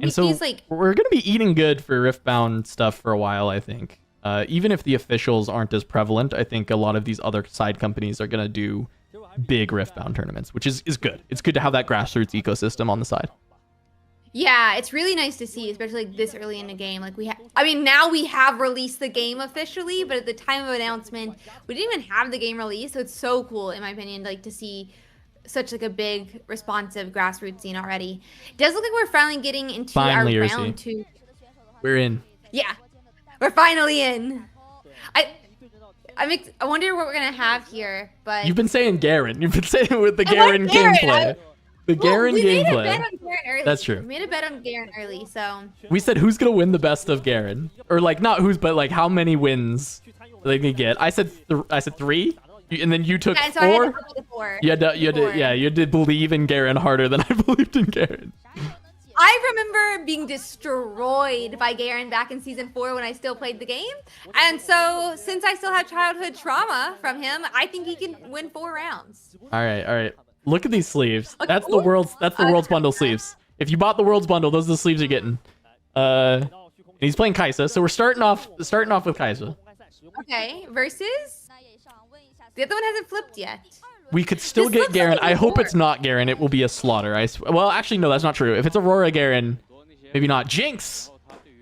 And so like, we're going to be eating good for Riftbound stuff for a while, I think. Even if the officials aren't as prevalent, I think a lot of these other side companies are going to do big Riftbound tournaments, which is good. It's good to have that grassroots ecosystem on the side. yeah, it's really nice to see, especially like this early in the game. Like I mean, now we have released the game officially, but at the time of announcement, we didn't even have the game released. So it's so cool, in my opinion, like to see such like a big responsive grassroots scene already. It does look like we're finally getting into our round 2. We're in. Yeah, we're finally in. I wonder what we're gonna have here, but you've been saying Garen. You've been saying it with the Garen gameplay. The Garen gameplay. We made a bet on Garen early. That's true. We made a bet on Garen early, so. We said who's gonna win the best of Garen, or like not who's, but like how many wins they can get. I said 3, and then you took 4. So I had to go with 4. You had to believe in Garen harder than I believed in Garen. I remember being destroyed by Garen back in season 4 when I still played the game, and so since I still have childhood trauma from him, I think he can win 4 rounds. All right. Look at these sleeves. Okay, That's the world's bundle sleeves. If you bought the world's bundle, those are the sleeves you're getting. And he's playing Kai'Sa, so we're starting off with Kai'Sa. Okay, versus the other one hasn't flipped yet. We could still get Garen. Like I hope it's not Garen. It will be a slaughter. Well, actually, no, that's not true. If it's Aurora Garen, maybe not. Jinx!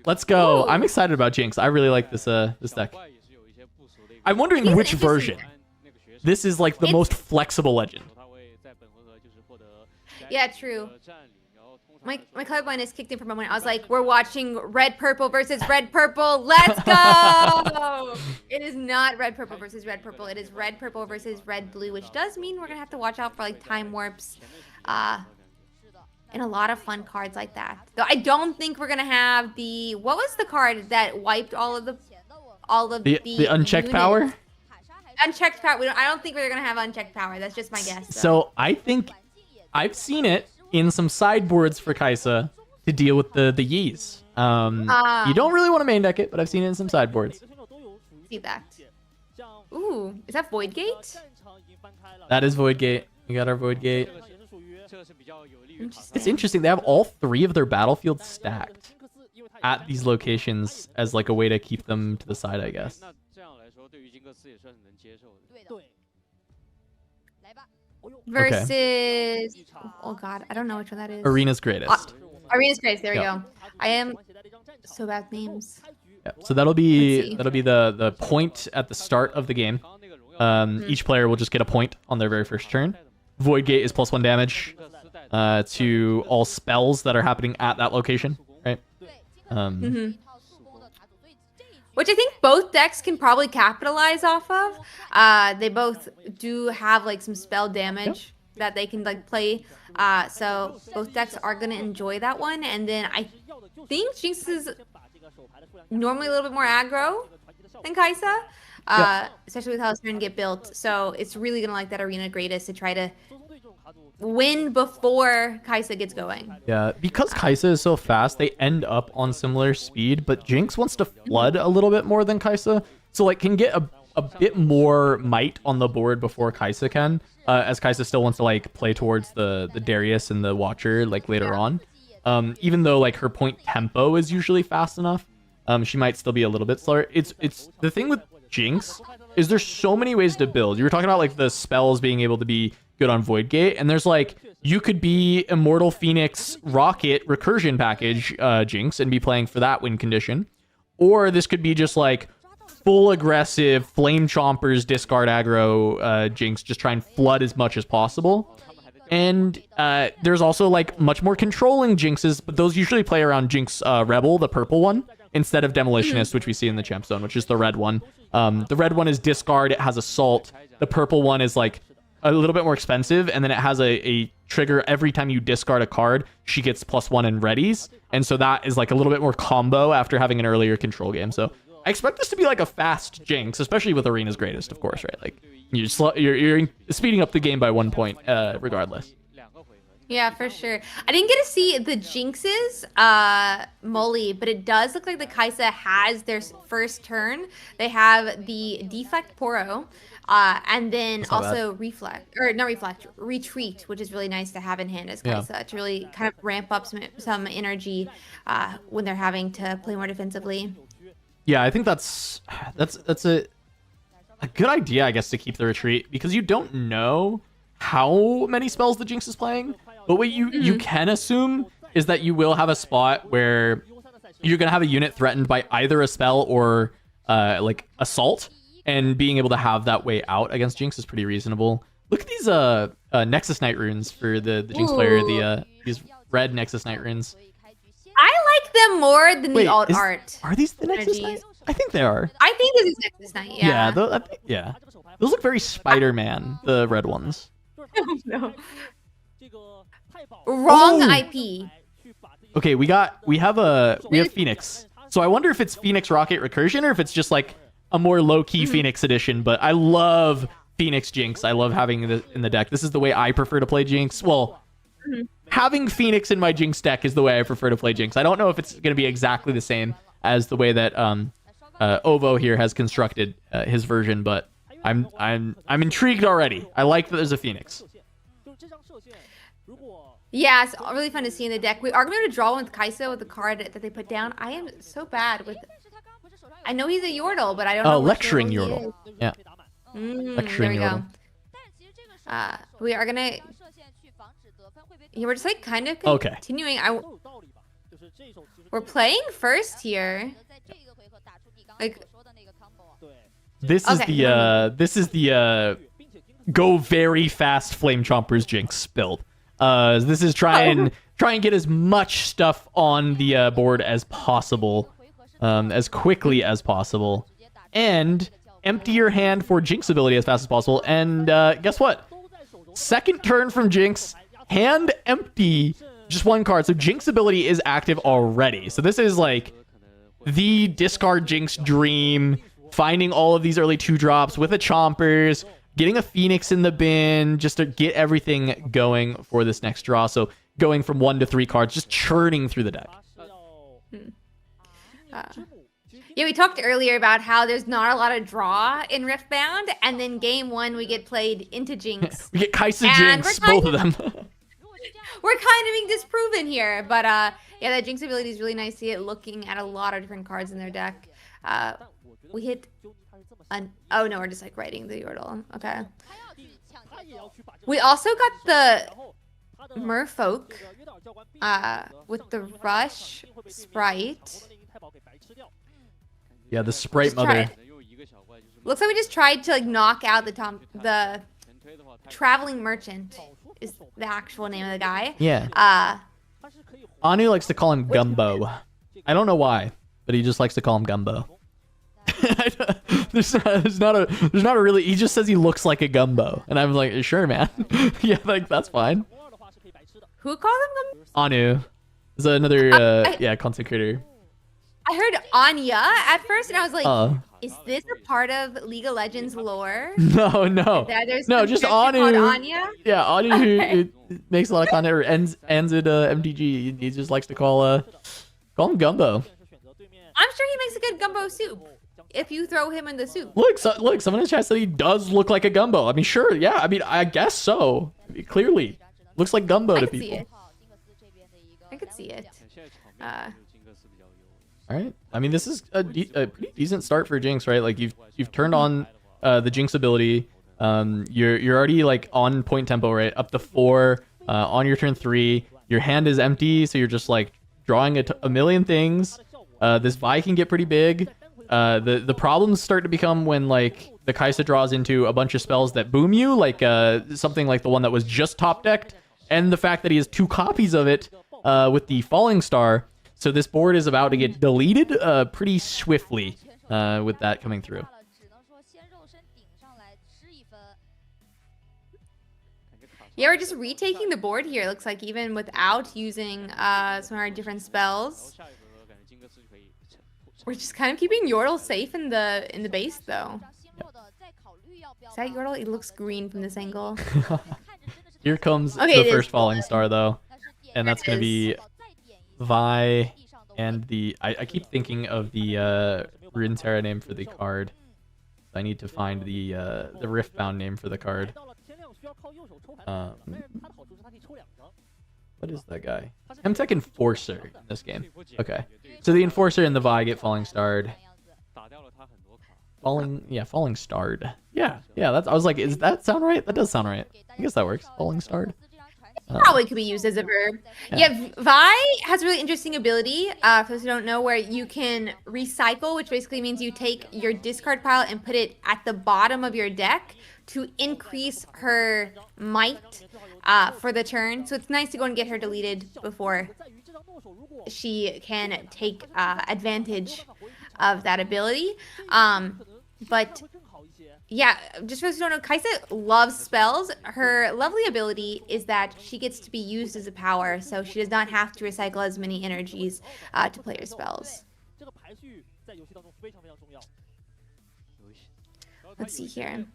Let's go. Ooh. I'm excited about Jinx. I really like this deck. I'm wondering which version. This is like the most flexible legend. Yeah, true. My colorblindness kicked in for a moment. I was like, we're watching red purple versus red purple. Let's go! It is not red purple versus red purple. It is red purple versus red blue, which does mean we're gonna have to watch out for like time warps, and a lot of fun cards like that. Though I don't think we're gonna have the what was the card that wiped all of the unchecked units? power. Unchecked power. I don't think we're gonna have unchecked power. That's just my guess. So I think I've seen it in some sideboards for Kai'Sa to deal with the Yees. You don't really want to main deck it, but I've seen it in some sideboards. See that. Ooh, is that Void Gate? That is Void Gate. We got our Void Gate. It's interesting. They have all 3 of their battlefields stacked at these locations as like a way to keep them to the side, I guess. Versus oh god, I don't know which one that is. Arena's Greatest. Arena's Greatest. There we go. I am so bad with names. Yeah, so that'll be the point at the start of the game. Each player will just get a point on their very first turn. Void Gate is +1 damage to all spells that are happening at that location, right? Which I think both decks can probably capitalize off of. They both do have like some spell damage that they can like play. So both decks are gonna enjoy that one. And then I think Jinx is normally a little bit more aggro than Kai'Sa, especially with how it's going to get built. So it's really gonna like that Arena Greatest to try to win before Kai'Sa gets going. Yeah, because Kai'Sa is so fast, they end up on similar speed, but Jinx wants to flood a little bit more than Kai'Sa, so like can get a bit more might on the board before Kai'Sa can, as Kai'Sa still wants to like play towards the Darius and the Watcher like later on. Even though like her point tempo is usually fast enough, she might still be a little bit slower. It's the thing with Jinx is there's so many ways to build. You were talking about like the spells being able to be good on Void Gate, and there's like you could be Immortal Phoenix Rocket recursion package Jinx and be playing for that win condition, or this could be just like full aggressive Flame Chompers discard aggro Jinx, just try and flood as much as possible. And there's also like much more controlling Jinxes, but those usually play around Jinx Rebel, the purple one, instead of Demolitionist, which we see in the Champ Zone, which is the red one. The red one is discard, it has Assault. The purple one is like a little bit more expensive, and then it has a trigger every time you discard a card, she gets +1 in readies, and so that is like a little bit more combo after having an earlier control game. So I expect this to be like a fast Jinx, especially with Arena's Greatest, of course, right? Like you're speeding up the game by 1 point, regardless. Yeah, for sure. I didn't get to see the Jinx's Molly, but it does look like the Kaisa has their first turn. They have the Deflect Poro, and then That's not bad. also Reflect, or not Reflect, Retreat, which is really nice to have in hand as Yeah. Kaisa to really kind of ramp up some energy when they're having to play more defensively. Yeah, I think that's a good idea, I guess, to keep the retreat, because you don't know how many spells the Jinx is playing, but what you can assume is that you will have a spot where you're gonna have a unit threatened by either a spell or like assault, and being able to have that way out against Jinx is pretty reasonable. Look at these Nexus Knight runes for the Jinx player, these red Nexus Knight runes. I like them more than the alt art. Are these the Nexus Knight? I think they are. I think this is Nexus Knight, yeah. Yeah, those look very Spider-Man, the red ones. No. Wrong Oh. IP. Okay, we have Phoenix. So I wonder if it's Phoenix Rocket Recursion or if it's just like a more low-key Phoenix edition, but I love Phoenix Jinx. I love having it in the deck. This is the way I prefer to play Jinx. Well, having Phoenix in my Jinx deck is the way I prefer to play Jinx. I don't know if it's going to be exactly the same as the way that Ovo here has constructed his version, but I'm intrigued already. I like that there's a Phoenix. Yeah, it's really fun to see in the deck. We are going to draw one with Kai'Sa with the card that they put down. I am so bad with... I know he's a Yordle, but I don't know which Lecturing he Yordle. is. Yeah. There we Lecturing go. Yordle. We are gonna... Yeah, we're just like kind of Okay. continuing. We're playing first here. Like, This is Okay. the go very fast Flame Chompers Jinx build. This is try and get as much stuff on the board as possible, as quickly as possible, and empty your hand for Jinx ability as fast as possible. And guess what? Second turn from Jinx, hand empty, just one card. So Jinx ability is active already. So this is like the discard Jinx dream, finding all of these early 2-drops with a Chompers, getting a Phoenix in the bin, just to get everything going for this next draw. So going from 1 to 3 cards, just churning through the deck. yeah, we talked earlier about how there's not a lot of draw in Riftbound, and then game 1 we get played into Jinx. We get Kaisa And Jinx, we're kind both of them. We're kind of being disproven here, but yeah, that Jinx ability is really nice to get looking at a lot of different cards in their deck. We hit oh no, we're just like writing the Yordle. Okay. We also got the Merfolk with the Rush Sprite. Yeah, the Sprite Just Mother. Looks like we just tried to like knock out the Traveling Merchant is the actual name of the guy. Yeah. Anu likes to call him Gumbo. I don't know why, but he just likes to call him Gumbo. there's not a really. He just says he looks like a Gumbo, and I'm like, sure, man. Yeah, like that's fine. Who called him Gumbo? Anu is another content creator. I heard Anya at first, and I was like, is this a part of League of Legends lore? No. There's No, some just character Anu. called Anya? Yeah, Anu who makes a lot of content or ends at MTG. He just likes to call him Gumbo. I'm sure he makes a good gumbo soup if you throw him in the soup. Look, someone in the chat said he does look like a Gumbo. I mean, sure, yeah. I mean, I guess so. Clearly, looks like Gumbo I to could see people. it. I could see it. All right. I mean, this is a pretty decent start for Jinx, right? Like you've turned on the Jinx ability. You're already like on point tempo, right? Up to 4 on your turn 3. Your hand is empty, so you're just like drawing a million things. This Vi can get pretty big. The problems start to become when like the Kaisa draws into a bunch of spells that boom you, like something like the one that was just top decked, and the fact that he has 2 copies of it with the Falling Star. So this board is about to get deleted pretty swiftly with that coming through. Yeah, we're just retaking the board here. Looks like even without using some of our different spells. We're just kind of keeping Yordle safe in the base, though. Is that Yordle? It looks green from this angle. Here comes Okay, the it first is. falling star, though. And that's going to be Vi and the... I keep thinking of the Runeterra name for the card. I need to find the Riftbound name for the card. What is that guy? Hemtech Enforcer in this game. Okay. So the Enforcer and the Vi get falling starred. Falling starred. Yeah, that's. I was like, does that sound right? That does sound right. I guess that works. Falling starred. Probably could be used as a verb. Yeah, Vi has a really interesting ability, for those who don't know, where you can recycle, which basically means you take your discard pile and put it at the bottom of your deck to increase her might for the turn. So it's nice to go and get her deleted before she can take advantage of that ability. But yeah, just for those who don't know, Kaisa loves spells. Her lovely ability is that she gets to be used as a power, so she does not have to recycle as many energies to play her spells. Let's see here.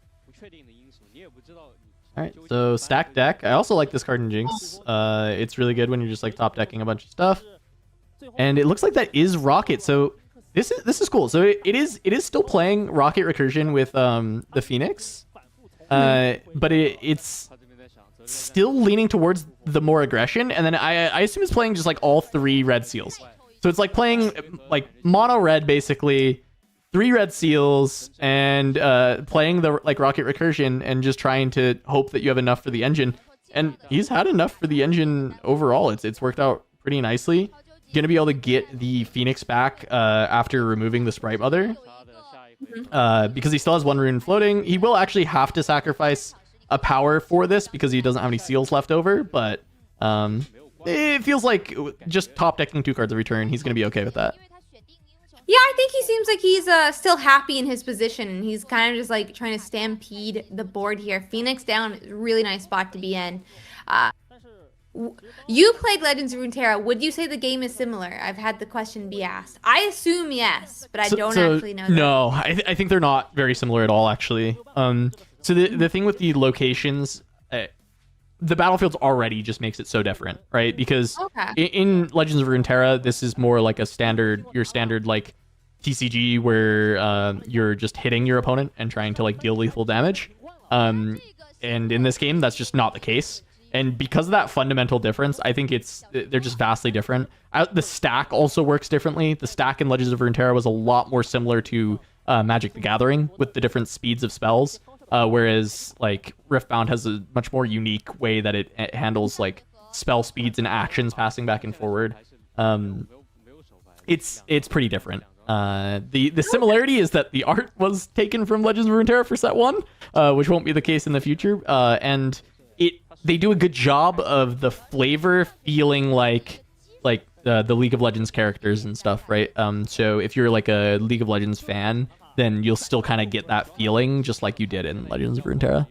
Alright, so stack deck. I also like this card in Jinx. It's really good when you're just like top decking a bunch of stuff. And it looks like that is Rocket, so this is cool. So it is still playing Rocket Recursion with the Phoenix. But it's still leaning towards the more aggression, and then I assume it's playing just like all 3 red seals. So it's like playing like mono red basically, 3 red seals, and playing the like Rocket Recursion and just trying to hope that you have enough for the engine. And he's had enough for the engine overall. It's worked out pretty nicely. Gonna be able to get the Phoenix back after removing the Sprite Mother. Because he still has 1 rune floating. He will actually have to sacrifice a power for this because he doesn't have any seals left over, but it feels like just top decking 2 cards every turn, he's going to be okay with that. Yeah, I think he seems like he's still happy in his position, and he's kind of just like trying to stampede the board here. Phoenix down, really nice spot to be in. You played Legends of Runeterra. Would you say the game is similar? I've had the question be asked. I assume yes, but I don't actually know that. No, I think they're not very similar at all, actually. So the thing with the locations, the battlefields already just makes it so different, right? Because in Legends of Runeterra, this is more like your standard like TCG where you're just hitting your opponent and trying to like deal lethal damage. And in this game, that's just not the case. And because of that fundamental difference, I think they're just vastly different. The stack also works differently. The stack in Legends of Runeterra was a lot more similar to Magic the Gathering with the different speeds of spells, whereas like Riftbound has a much more unique way that it handles like spell speeds and actions passing back and forward. It's pretty different. The similarity is that the art was taken from Legends of Runeterra for set 1, which won't be the case in the future, and they do a good job of the flavor feeling like the League of Legends characters and stuff, right? So if you're like a League of Legends fan, then you'll still kind of get that feeling just like you did in Legends of Runeterra.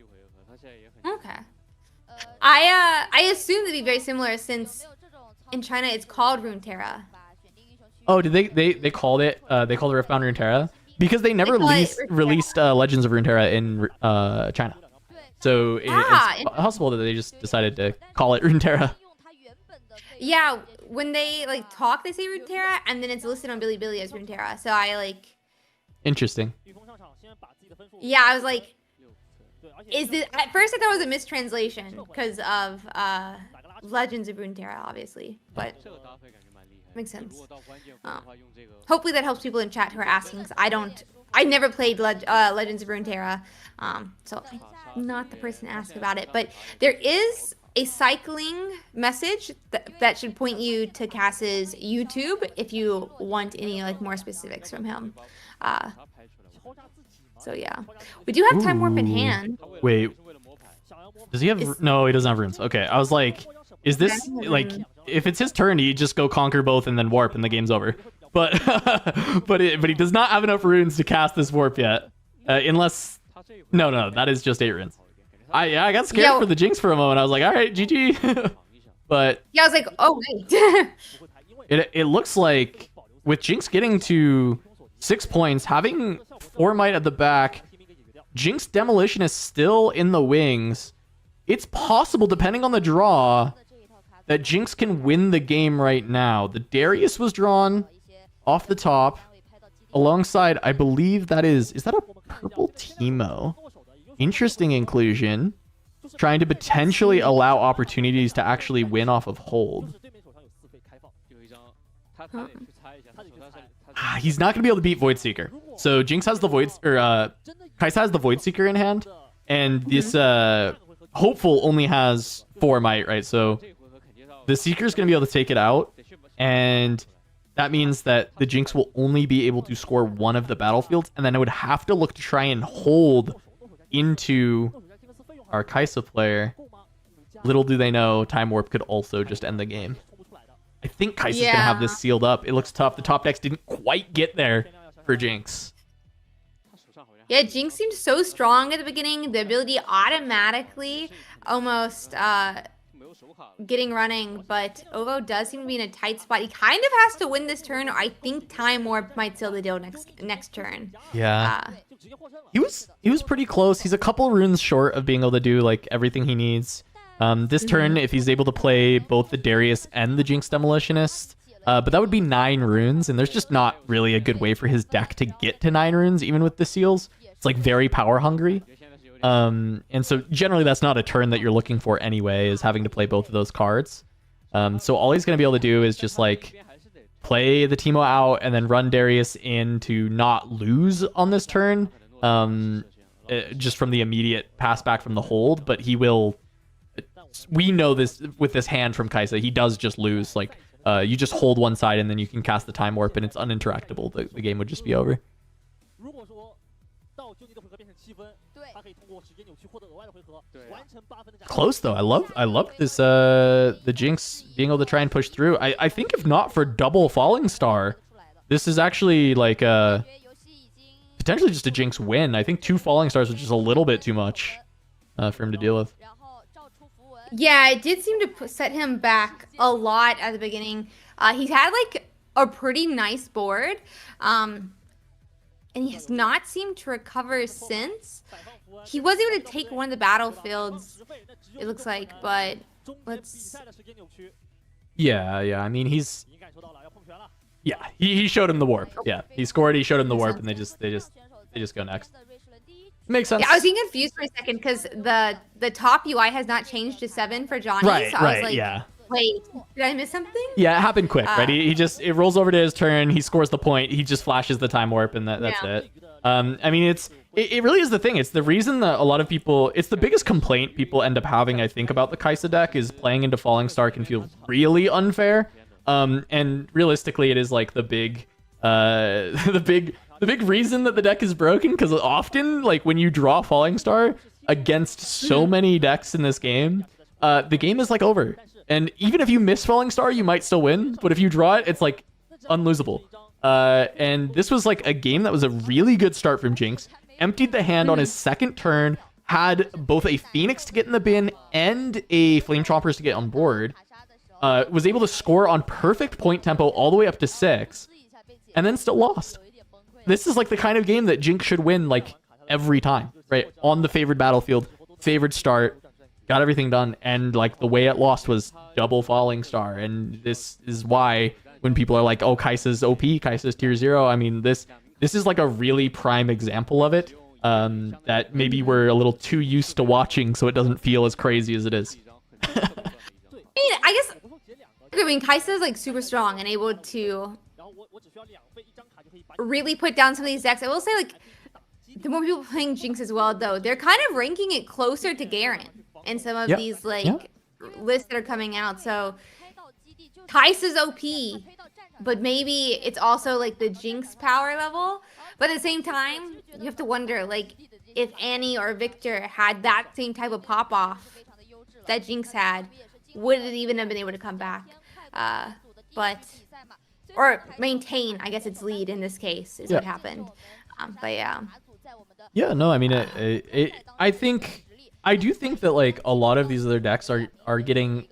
Okay. I assume they'd be very similar since in China it's called Runeterra. Oh, did they called it Riftbound Runeterra? Because they never released Legends of Runeterra in China. So it's possible that they just decided to call it Runeterra. Yeah, when they like talk, they say Runeterra, and then it's listed on Bilibili as Runeterra. So I like. Interesting. Yeah, I was like, is this? At first, I thought it was a mistranslation because of Legends of Runeterra, obviously, but makes sense. Hopefully, that helps people in chat who are asking. Cause I never played Legends of Runeterra, so I'm not the person to ask about it. But there is a cycling message that should point you to Cass's YouTube if you want any like more specifics from him. So yeah, we do have Time Warp in hand. Wait, does he have? No, he doesn't have runes. Okay, I was like, is this like if it's his turn, he just go conquer both and then warp and the game's over. But but he does not have enough runes to cast this warp yet, unless no, that is just 8 runes. I got scared for the Jinx for a moment. I was like, all right, GG. But yeah, I was like, oh wait. it looks like with Jinx getting to 6 points, having 4 might at the back, Jinx Demolition is still in the wings. it's possible, depending on the draw, that Jinx can win the game right now. The Darius was drawn off the top alongside, I believe is that a purple Teemo? Interesting inclusion. Trying to potentially allow opportunities to actually win off of hold. He's not going to be able to beat Void Seeker. So Jinx has the Void, or Kai'Sa has the Void Seeker in hand, and this Hopeful only has 4 might, right? So the Seeker's going to be able to take it out, and that means that the Jinx will only be able to score one of the battlefields, and then it would have to look to try and hold into our Kai'Sa player. Little do they know, Time Warp could also just end the game. I think Kai'Sa's going to have this sealed up. It looks tough. The top decks didn't quite get there for Jinx. Yeah, Jinx seemed so strong at the beginning. The ability automatically almost getting running, but Ovo does seem to be in a tight spot. He kind of has to win this turn, or I think Time Warp might seal the deal next turn. Yeah. He was pretty close. He's a couple runes short of being able to do like everything he needs. This turn, if he's able to play both the Darius and the Jinx Demolitionist, but that would be 9 runes, and there's just not really a good way for his deck to get to 9 runes, even with the seals. It's like very power hungry. And so generally that's not a turn that you're looking for anyway, is having to play both of those cards. So all he's going to be able to do is just like play the Teemo out and then run Darius in to not lose on this turn, just from the immediate pass back from the hold. But he will, we know this with this hand from Kai'Sa, he does just lose. Like you just hold one side and then you can cast the Time Warp and it's uninteractable. The game would just be over. Close though. I love this the Jinx being able to try and push through. I think if not for double Falling Star, this is actually like potentially just a Jinx win. I think 2 Falling Stars was just a little bit too much for him to deal with. Yeah, it did seem to set him back a lot at the beginning. He's had like a pretty nice board, and he has not seemed to recover since. He was able to take one of the battlefields, it looks like, but let's... Yeah, I mean, he's... Yeah, he showed him the warp. Yeah, he scored, he showed him the warp, and they just go next. Makes sense. Yeah, I was getting confused for a second because the top UI has not changed to 7 for Johnny. Right, so I was like, yeah. Wait, did I miss something? Yeah, it happened quick, right? It rolls over to his turn, he scores the point, he just flashes the Time Warp, and that's it. I mean, it really is the thing. It's the reason that a lot of people, it's the biggest complaint people end up having, I think, about the Kai'Sa deck is playing into Falling Star can feel really unfair. And realistically, it is like the big reason that the deck is broken, because often, like, when you draw Falling Star against so many decks in this game, the game is like over. And even if you miss Falling Star, you might still win. But if you draw it, it's like unlosable. And this was like a game that was a really good start from Jinx. Emptied the hand on his second turn, had both a Phoenix to get in the bin and a Flame Chompers to get on board. Was able to score on perfect point tempo all the way up to 6, and then still lost. This is like the kind of game that Jinx should win like every time, right? On the favored battlefield, favored start, got everything done, and like the way it lost was double Falling Star. And this is why when people are like, oh, Kai'Sa's OP, Kai'Sa's tier 0, I mean, this is like a really prime example of it, that maybe we're a little too used to watching, so it doesn't feel as crazy as it is. I mean, Kai'Sa is like super strong and able to really put down some of these decks. I will say, like, the more people playing Jinx as well, though, they're kind of ranking it closer to Garen in some of these like lists that are coming out. So Kai'Sa's OP, but maybe it's also like the Jinx power level. But at the same time, you have to wonder, like, if Annie or Victor had that same type of pop off that Jinx had, would it even have been able to come back? Or maintain, I guess, its lead in this case is what happened. But yeah. Yeah, no, I mean, I do think that like a lot of these other decks are getting,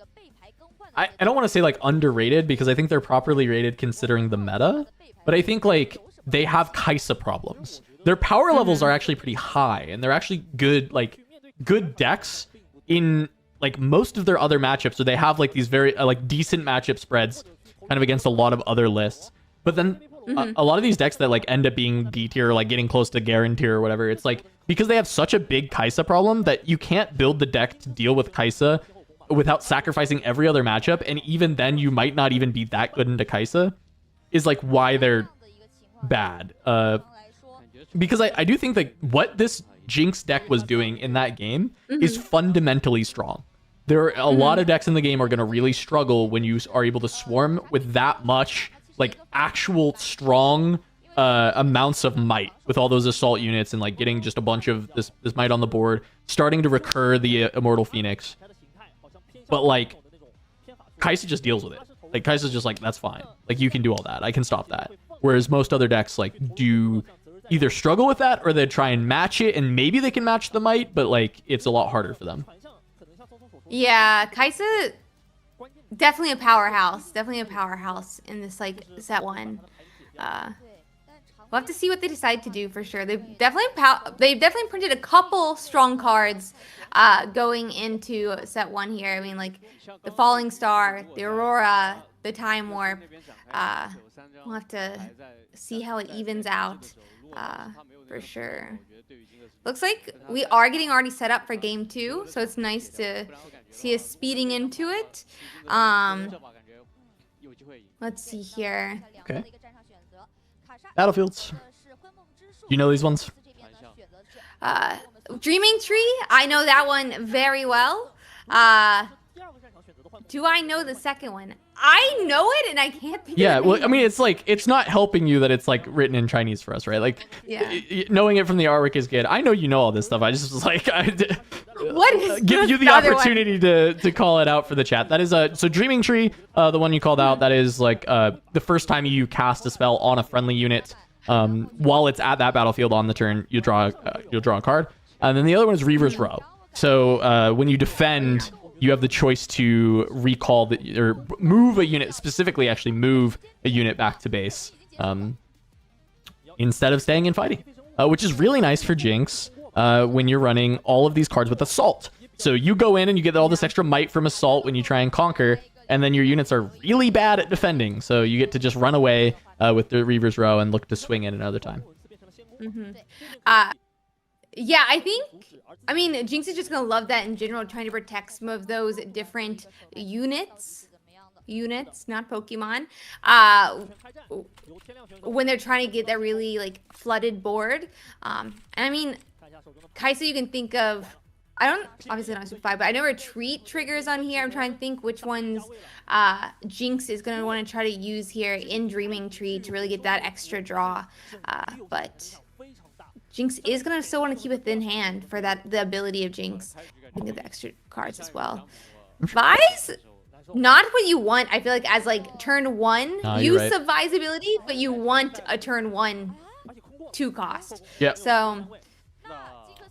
I don't want to say like underrated, because I think they're properly rated considering the meta, but I think like they have Kai'Sa problems. Their power levels are actually pretty high, and they're actually good, like good decks in like most of their other matchups, so they have like these very like decent matchup spreads kind of against a lot of other lists. But then a lot of these decks that like end up being D tier, like getting close to guarantee or whatever, it's like because they have such a big Kai'Sa problem that you can't build the deck to deal with Kai'Sa without sacrificing every other matchup, and even then you might not even be that good into Kai'Sa, is like why they're bad. Because I do think that what this Jinx deck was doing in that game is fundamentally strong. There are a lot of decks in the game are going to really struggle when you are able to swarm with that much like actual strong amounts of might with all those assault units and like getting just a bunch of this might on the board, starting to recur the Immortal Phoenix. But like Kai'Sa just deals with it. Like Kai'Sa's just like, that's fine. Like you can do all that. I can stop that. Whereas most other decks like do either struggle with that or they try and match it, and maybe they can match the might, but like it's a lot harder for them. Yeah, Kai'Sa definitely a powerhouse. Definitely a powerhouse in this like set one. We'll have to see what they decide to do for sure. They've definitely printed a couple strong cards going into set one here. I mean, like the Falling Star, the Aurora, the Time Warp. We'll have to see how it evens out for sure. Looks like we are getting already set up for game 2, so it's nice to see us speeding into it. Let's see here. Okay. Battlefields. You know these ones? Dreaming Tree, I know that one very well. Do I know the second one? I know it and I can't think Yeah, of the well, name. I mean, it's like, it's not helping you that it's like written in Chinese for us, right? Like, knowing it from the artwork is good. I know you know all this stuff. I just was like, What is give you the other one? opportunity to call it out for the chat. That is so Dreaming Tree, the one you called out, that is like the first time you cast a spell on a friendly unit, while it's at that battlefield on the turn, you'll draw a card. And then the other one is Reaver's Row. So when you defend, you have the choice to recall or move a unit, specifically actually move a unit back to base instead of staying and fighting, which is really nice for Jinx when you're running all of these cards with Assault. So you go in and you get all this extra might from Assault when you try and conquer, and then your units are really bad at defending. So you get to just run away with the Reaver's Row and look to swing in another time. Yeah, I mean, Jinx is just going to love that in general, trying to protect some of those different units, not Pokemon, when they're trying to get that really, like, flooded board. And I mean, Kai'Sa, you can think of, obviously not Super 5, but I know Retreat triggers on here. I'm trying to think which ones Jinx is going to want to try to use here in Dreaming Tree to really get that extra draw. But Jinx is going to still want to keep a thin hand for the ability of Jinx. Think of the extra cards as well. Vise, not what you want, I feel like, as like turn 1 use of Vise ability, but you want a turn 1 2 cost. Yeah. So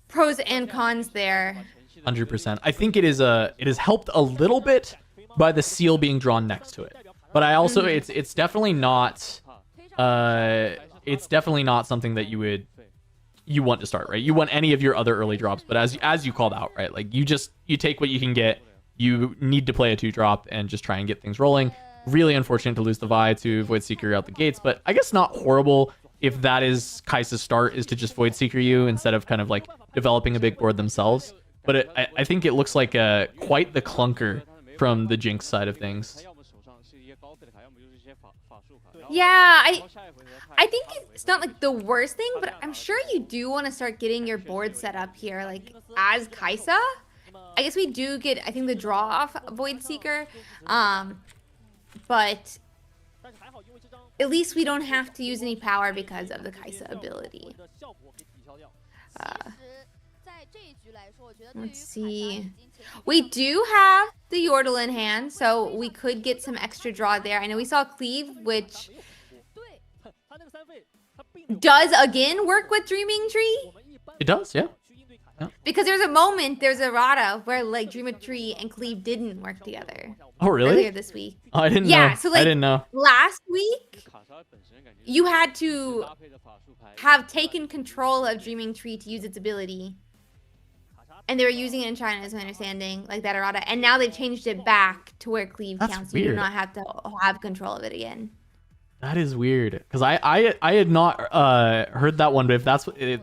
pros and cons there. 100%. I think it has helped a little bit by the seal being drawn next to it. But I also it's definitely not something that you want to start, right? You want any of your other early drops, but as you called out, right? Like you take what you can get. You need to play a 2-drop and just try and get things rolling. Really unfortunate to lose the Vi to Void Seeker out the gates, but I guess not horrible if that is Kai'Sa's start, is to just Void Seeker you instead of kind of like developing a big board themselves. But I think it looks like quite the clunker from the Jinx side of things. Yeah, I think it's not like the worst thing, but I'm sure you do want to start getting your board set up here, like as Kai'Sa. I guess we do get, I think, the draw off Void Seeker, but at least we don't have to use any power because of the Kai'Sa ability. Let's see. We do have the Yordle in hand, so we could get some extra draw there. I know we saw Cleave, which does again work with Dreaming Tree. It does, yeah. Because there's a Rada where like Dreaming Tree and Cleave didn't work together. Oh, really? Earlier this week. Oh, I didn't know. Yeah, so like I didn't know. Last week, you had to have taken control of Dreaming Tree to use its ability. And they were using it in China, is my understanding, like that errata. And now they've changed it back to where cleave That's counts. You do weird. not have to have control of it again. That is weird, because I had not heard that one, but if that's they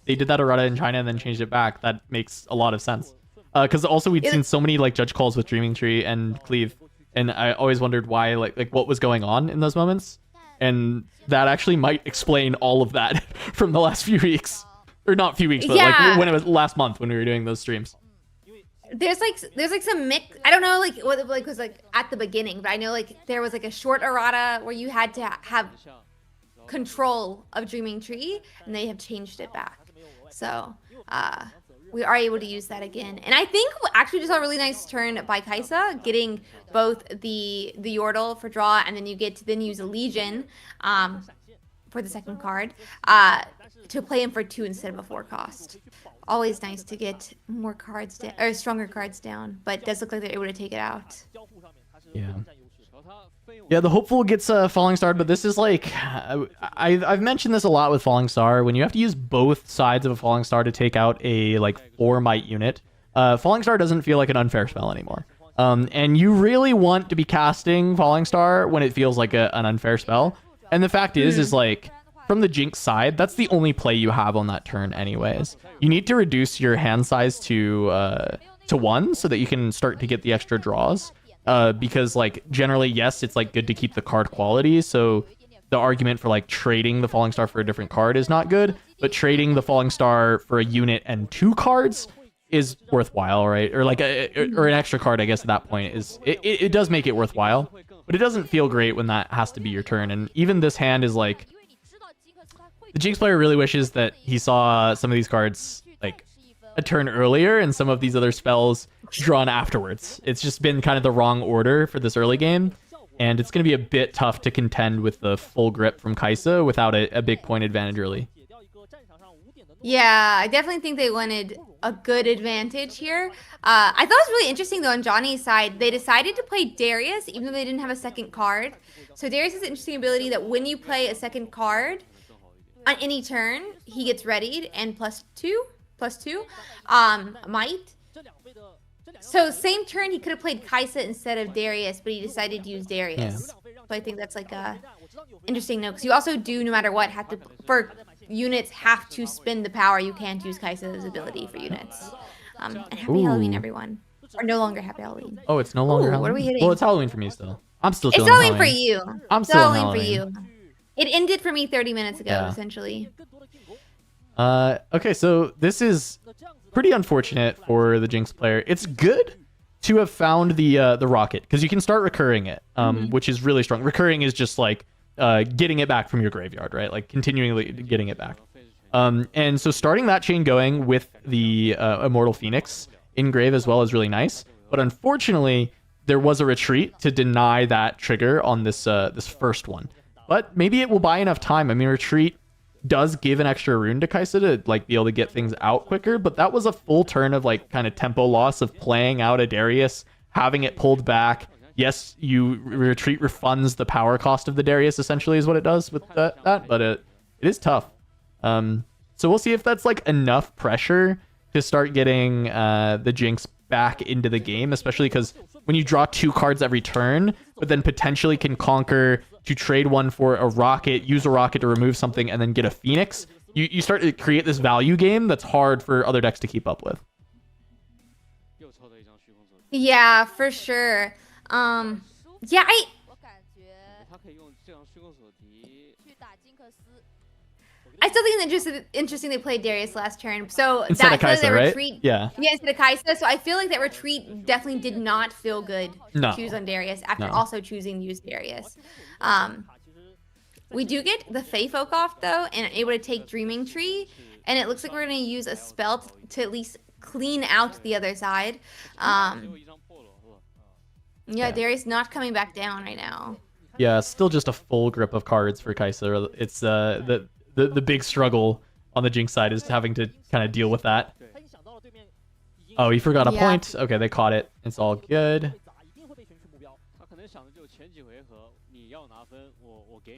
did that errata in China and then changed it back, that makes a lot of sense. Because also we'd seen so many like judge calls with Dreaming Tree and Cleave, and I always wondered why like what was going on in those moments, and that actually might explain all of that from the last few weeks, or not few weeks, but like when it was last month when we were doing those streams. There's like some mix. I don't know like what it was like at the beginning, but I know like there was like a short errata where you had to have control of Dreaming Tree, and they have changed it back. So we are able to use that again. And I think actually just saw a really nice turn by Kaisa, getting both the Yordle for draw, and then you get to then use a Legion for the second card to play him for 2 instead of a 4 cost. Always nice to get more cards down, or stronger cards down, but it does look like they're able to take it out. Yeah, the hopeful gets a Falling Star, but this is like I've mentioned this a lot with Falling Star. When you have to use both sides of a Falling Star to take out a like 4 might unit, Falling Star doesn't feel like an unfair spell anymore. And you really want to be casting Falling Star when it feels like an unfair spell. And the fact is like from the Jinx side, that's the only play you have on that turn anyways. You need to reduce your hand size to 1 so that you can start to get the extra draws. Because like generally, yes, it's like good to keep the card quality. So the argument for like trading the Falling Star for a different card is not good, but trading the Falling Star for a unit and 2 cards is worthwhile, right? Or like or an extra card, I guess at that point is it does make it worthwhile, but it doesn't feel great when that has to be your turn. And even this hand is like, the Jinx player really wishes that he saw some of these cards like a turn earlier and some of these other spells drawn afterwards. It's just been kind of the wrong order for this early game, and it's going to be a bit tough to contend with the full grip from Kaisa without a big point advantage early. Yeah, I definitely think they wanted a good advantage here. I thought it was really interesting, though, on Johnny's side. They decided to play Darius, even though they didn't have a second card. So Darius has an interesting ability that when you play a second card, on any turn, he gets readied and +2 might. So same turn, he could have played Kaisa instead of Darius, but he decided to use Darius. Yeah. So I think that's like a interesting note, because you also do, no matter what, have to, for units, have to spend the power. You can't use Kaisa's ability for units. And happy Halloween, everyone. Or no longer happy Halloween. Oh, it's no longer Halloween? What are we hitting? Well, it's Halloween for me still. I'm still It's feeling Halloween for you. I'm It's still Halloween for you. It ended for me 30 minutes ago, essentially. Okay, so this is pretty unfortunate for the Jinx player. It's good to have found the rocket, because you can start recurring it, which is really strong. Recurring is just like getting it back from your graveyard, right? Like continually getting it back. And so starting that chain going with the Immortal Phoenix in grave as well is really nice. But unfortunately, there was a retreat to deny that trigger on this this first one. But maybe it will buy enough time. I mean, retreat does give an extra rune to Kaisa to like be able to get things out quicker, but that was a full turn of like kind of tempo loss of playing out a Darius, having it pulled back. Yes, you retreat refunds the power cost of the Darius, essentially is what it does with that, but it is tough. So we'll see if that's like enough pressure to start getting the Jinx back into the game, especially because when you draw 2 cards every turn, but then potentially can conquer to trade one for a rocket, use a rocket to remove something, and then get a Phoenix, you start to create this value game that's hard for other decks to keep up with. Yeah, for sure. Yeah, I still think it's interesting they played Darius last turn. So Instead of that's Kaisa, the right? retreat. Yeah. Yeah, instead of Kaisa. So I feel like that retreat definitely did not feel good to choose on Darius after also choosing to use Darius. We do get the Fey Folk off, though, and able to take Dreaming Tree. And it looks like we're going to use a spell to at least clean out the other side. Yeah, Darius not coming back down right now. Yeah, still just a full grip of cards for Kaisa. It's the big struggle on the Jinx side is having to kind of deal with that. Oh, he forgot a point. Okay, they caught it. It's all good.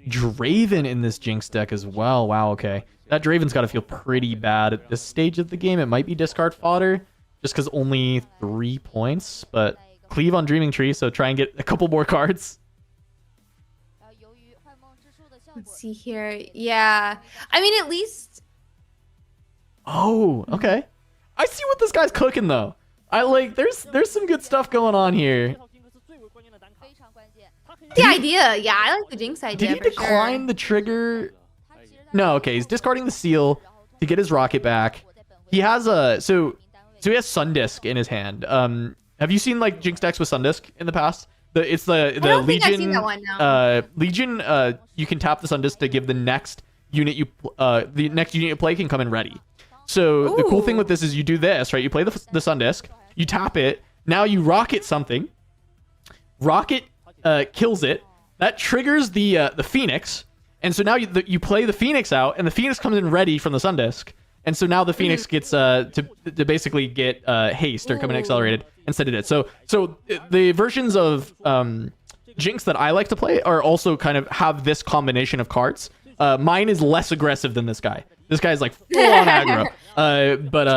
Draven in this Jinx deck as well. Wow, okay. That Draven's got to feel pretty bad at this stage of the game. It might be discard fodder. just because only 3 points, but cleave on Dreaming Tree, so try and get a couple more cards. Let's see here. Yeah. I mean, at least... Oh, okay. I see what this guy's cooking, though. There's some good stuff going on here. The idea. Yeah, I like the Jinx idea. Did he decline the trigger? No, okay. He's discarding the seal to get his rocket back. He has a... So he has Sundisk in his hand. Have you seen, like, Jinx decks with Sundisk in the past? It's the don't Legion. think I've seen that one, no. Legion. You can tap the Sundisk to give the next unit you play can come in ready. So the cool thing with this is you do this, right? You play the Sundisk, you tap it. Now you rocket something. Rocket kills it. That triggers the Phoenix, and so now you play the Phoenix out, and the Phoenix comes in ready from the Sundisk, and so now the Phoenix gets to basically get haste or come in accelerated instead of it. So the versions of Jinx that I like to play are also kind of have this combination of cards. Mine is less aggressive than this guy. This guy's like full on aggro. But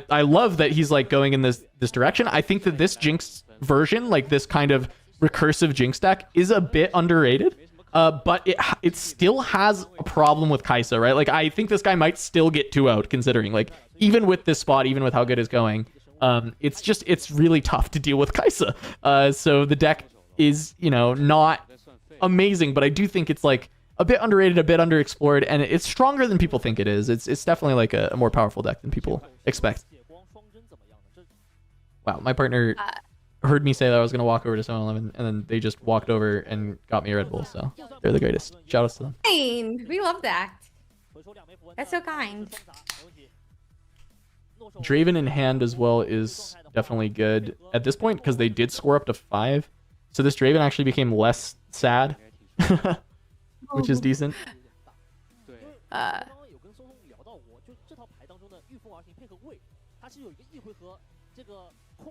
I love that he's like going in this direction. I think that this Jinx version, like this kind of recursive Jinx deck, is a bit underrated. But it still has a problem with Kai'Sa, right? Like I think this guy might still get 2 out, considering like even with this spot, even with how good it's going. It's really tough to deal with Kai'Sa. So the deck is, not amazing, but I do think it's like a bit underrated, a bit underexplored, and it's stronger than people think it is. It's definitely like a more powerful deck than people expect. Wow, my partner heard me say that I was going to walk over to 7-Eleven, and then they just walked over and got me a Red Bull, so they're the greatest. Shout outs to them. Kind. We love that. That's so kind. Draven in hand as well is definitely good at this point because they did score up to 5. So this Draven actually became less sad, which is decent.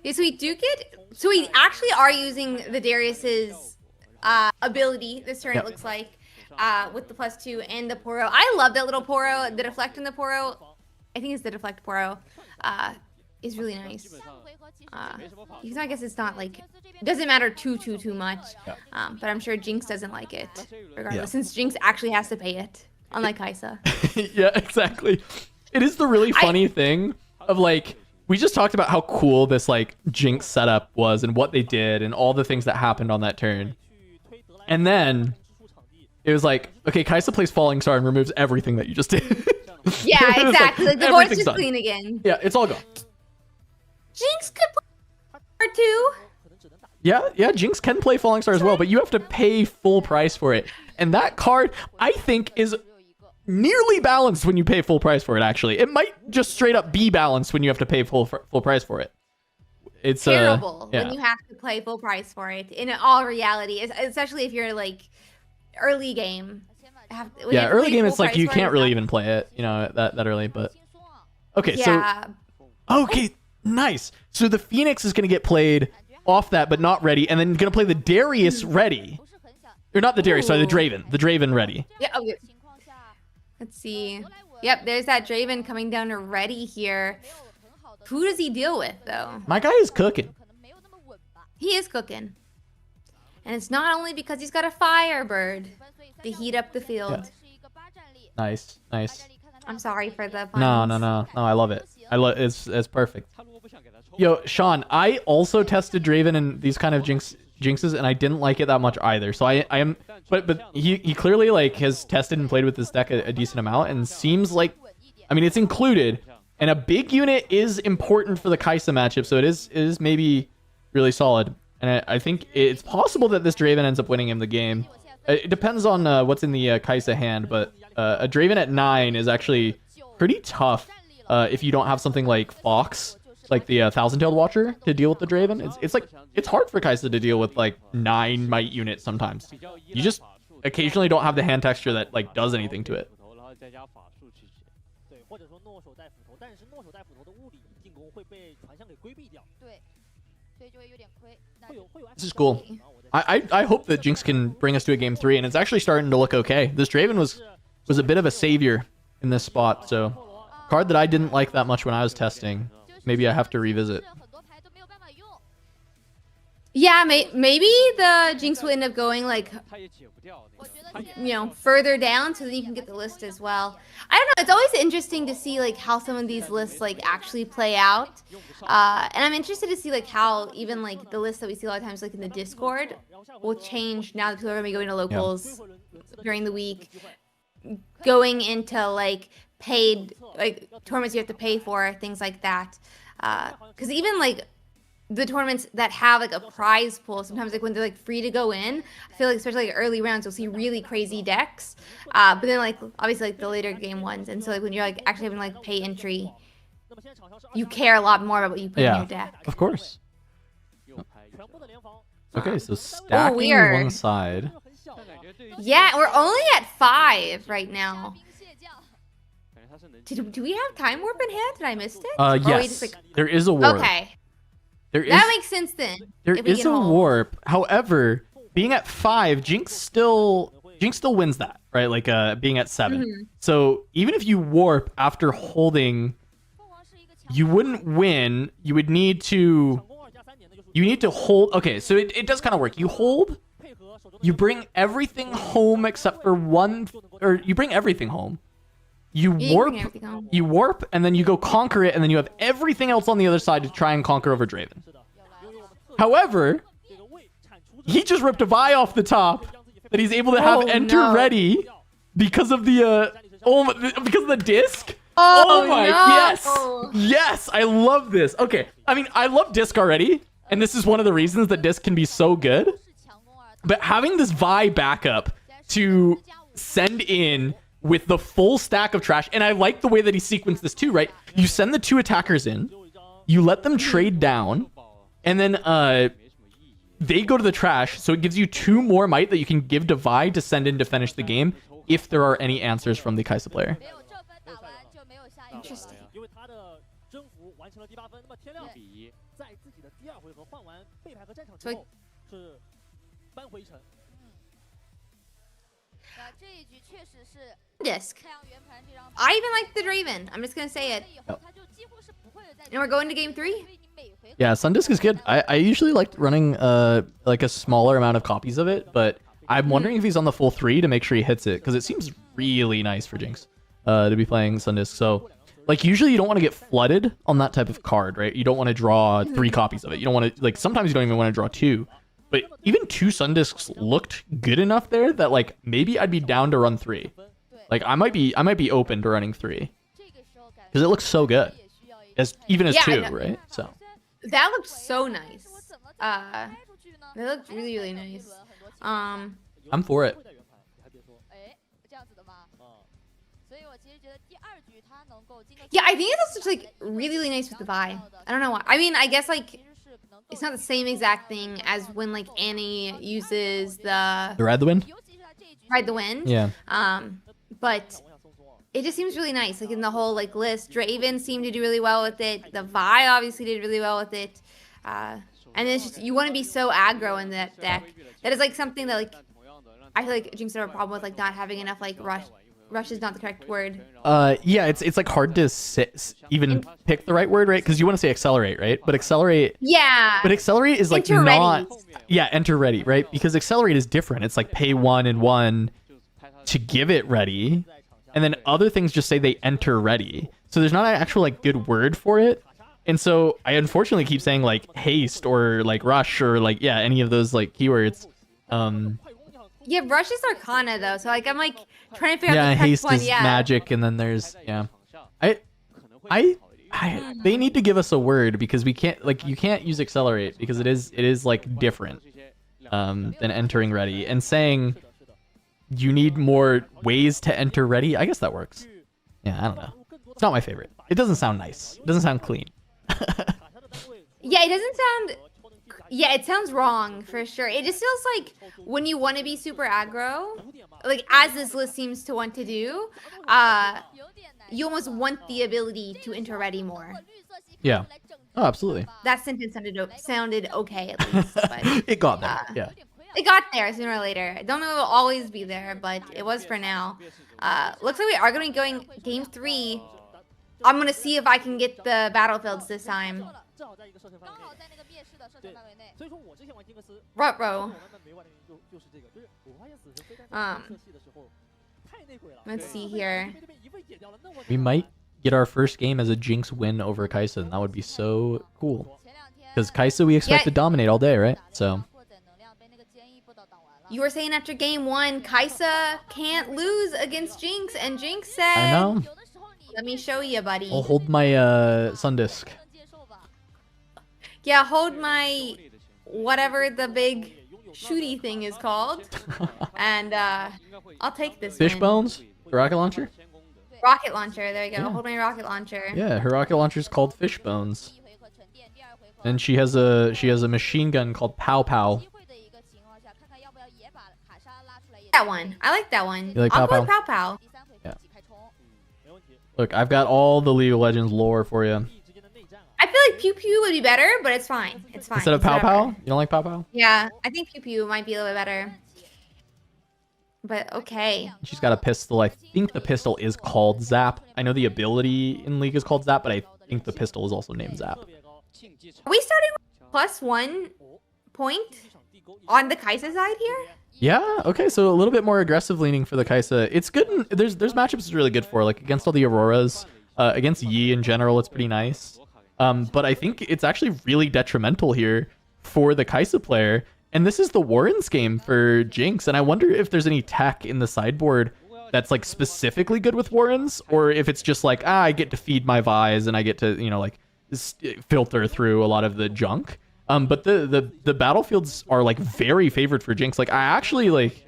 Yeah, so we actually are using the Darius's ability this turn, it looks like, with the +2 and the Poro. I love that little Poro, the deflect in the Poro. I think it's the deflect Poro. Is really nice. Because I guess it's not like, it doesn't matter too much. But I'm sure Jinx doesn't like it, regardless, since Jinx actually has to pay it, unlike Kai'Sa. Yeah, exactly. It is the really funny thing of like, we just talked about how cool this like Jinx setup was and what they did and all the things that happened on that turn. And then it was like, okay, Kai'Sa plays Falling Star and removes everything that you just did. Yeah, exactly. Like, the board's just clean again. Yeah, it's all gone. Jinx could play Star too. Yeah, Jinx can play Falling Star as well, but you have to pay full price for it. And that card, I think, is nearly balanced when you pay full price for it, actually. It might just straight up be balanced when you have to pay full price for it. It's terrible when you have to pay full price for it, in all reality, especially if you're like early game. Early game, it's like you can't really even play it, that early, but... Okay, okay, nice. So the Phoenix is going to get played off that, but not ready, and then going to play the Darius ready. Or not the Darius, sorry, the Draven. The Draven ready. Yeah, okay. Let's see. Yep, there's that Draven coming down to ready here. Who does he deal with, though? My guy is cooking. He is cooking. And it's not only because he's got a Firebird to heat up the field. Yeah. Nice. I'm sorry for the puns. No, I love it. It's perfect. Yo, Sean, I also tested Draven in these kind of Jinxes, and I didn't like it that much either. So I am, but he clearly like has tested and played with this deck a decent amount, and seems like, I mean, it's included, and a big unit is important for the Kai'Sa matchup, so it is maybe really solid. And I think it's possible that this Draven ends up winning him the game. It depends on what's in the Kai'Sa hand, but a Draven at 9 is actually pretty tough if you don't have something like Fox, like the Thousand-Tailed Watcher, to deal with the Draven. It's hard for Kai'Sa to deal with like 9 might units sometimes. You just occasionally don't have the hand texture that like does anything to it. This is cool. I hope that Jinx can bring us to a game 3, and it's actually starting to look okay. This Draven was a bit of a savior in this spot, so card that I didn't like that much when I was testing maybe I have to revisit. Yeah, maybe the Jinx will end up going like, further down so that you can get the list as well. I don't know. It's always interesting to see like how some of these lists like actually play out. And I'm interested to see like how even like the lists that we see a lot of times like in the Discord will change now that people are gonna be going to locals during the week, going into like paid like tournaments you have to pay for, things like that. Because even like the tournaments that have like a prize pool, sometimes like when they're like free to go in, I feel like especially like early rounds you'll see really crazy decks, but then like obviously like the later game ones, and so like when you're like actually having like pay entry, you care a lot more about what you put in your deck. Of course. Okay, so stacking one side. Yeah, we're only at 5 right now. Do we have time warp in hand? Did I miss it? Yes, there is a warp. Okay. That makes sense then. There is a warp. However, being at 5, Jinx still wins that, right? Like being at 7. Mm-hmm. So even if you warp after holding, you wouldn't win. You would need to hold. Okay, so it does kind of work. You hold, you bring everything home except for one, or you bring everything home. You warp, and then you go conquer it, and then you have everything else on the other side to try and conquer over Draven. However, he just ripped a Vi off the top that he's able to have enter ready because of the because of the disc. Oh my, yes, I love this. Okay, I mean, I love disc already, and this is one of the reasons that disc can be so good. But having this Vi backup to send in with the full stack of trash, and I like the way that he sequenced this too, right? You send the 2 attackers in, you let them trade down, and then they go to the trash, so it gives you 2 more might that you can give to Vi to send in to finish the game if there are any answers from the Kai'Sa player. Interesting. Disc. I even like the Draven. I'm just gonna say it. Yep. And we're going to game 3. Yeah, Sundisc is good. I usually like running like a smaller amount of copies of it, but I'm wondering if he's on the full 3 to make sure he hits it, because it seems really nice for Jinx to be playing Sundisc. So like usually you don't want to get flooded on that type of card, right? You don't want to draw 3 copies of it. You don't want to, like, sometimes you don't even want to draw 2. But even 2 Sundiscs looked good enough there that like maybe I'd be down to run 3. Like I might be open to running 3 because it looks so good, even as 2, right? So that looked so nice. That looked really, really nice. I'm for it. Yeah, I think it looks like really, really nice with the Vi. I don't know why. I mean, I guess like it's not the same exact thing as when like Annie uses the Ride the Wind. Ride the Wind. Yeah. But it just seems really nice. Like in the whole like list, Draven seemed to do really well with it. The Vi obviously did really well with it. And it's just, you want to be so aggro in that deck. That is like something that like I feel like Jinx had a problem with, like not having enough like rush. Rush is not the correct word. Yeah, it's like hard to even pick the right word, right? Because you want to say accelerate, right? But accelerate. Yeah. But accelerate is like enter not. Ready. Yeah, enter ready, right? Because accelerate is different. It's like pay 1 and 1 to give it ready, and then other things just say they enter ready. So there's not an actual like good word for it. And so I unfortunately keep saying like haste or like rush or like any of those like keywords. Yeah, rush is Arcana though, so like I'm like trying to figure out the correct haste one. is magic, and then there's they need to give us a word, because we can't, like, you can't use accelerate because it is like different than entering ready, and saying you need more ways to enter ready. I guess that works. Yeah, I don't know. It's not my favorite. It doesn't sound nice. It doesn't sound clean. Yeah, it doesn't sound. Yeah, it sounds wrong for sure. It just feels like when you want to be super aggro, like as this list seems to want to do, you almost want the ability to enter ready more. Yeah. Oh, absolutely. That sentence sounded okay at least. But, it got there. Yeah. It got there sooner or later. I don't know if it'll always be there, but it was for now. Looks like we are going to be going game 3. I'm gonna see if I can get the battlefields this time. Ruh-roh. Let's see here. We might get our first game as a Jinx win over Kai'Sa, and that would be so cool. Because Kai'Sa we expect to dominate all day, right? So. You were saying after game 1, Kai'Sa can't lose against Jinx, and Jinx said, I know. Let me show you, buddy. I'll hold my Sun Disc. Yeah, hold my whatever the big shooty thing is called, and I'll take this Fish win. bones? Rocket launcher? Rocket launcher. There you go. Yeah. Hold my rocket launcher. Yeah, her rocket launcher is called Fish Bones. And she has a machine gun called Pow Pow. That one. I like that one. You like I'll Pow go with Pow Pow. Yeah. Look, I've got all the League of Legends lore for you. I feel like Pew Pew would be better, but it's fine. It's fine. Instead of It's Pow whatever. Pow? You don't like Pow Pow? Yeah, I think Pew Pew might be a little bit better. But okay. She's got a pistol. I think the pistol is called Zap. I know the ability in League is called Zap, but I think the pistol is also named Zap. Are we starting with +1 point on the Kai'Sa side here? Yeah, okay, so a little bit more aggressive leaning for the Kai'Sa. It's good. There's matchups it's really good for, like against all the Auroras, against Yi in general, it's pretty nice. But I think it's actually really detrimental here for the Kai'Sa player. And this is the Warren's game for Jinx, and I wonder if there's any tech in the sideboard that's like specifically good with Warrens, or if it's just like, I get to feed my Vise and I get to, like filter through a lot of the junk. But the battlefields are like very favored for Jinx. Like I actually like,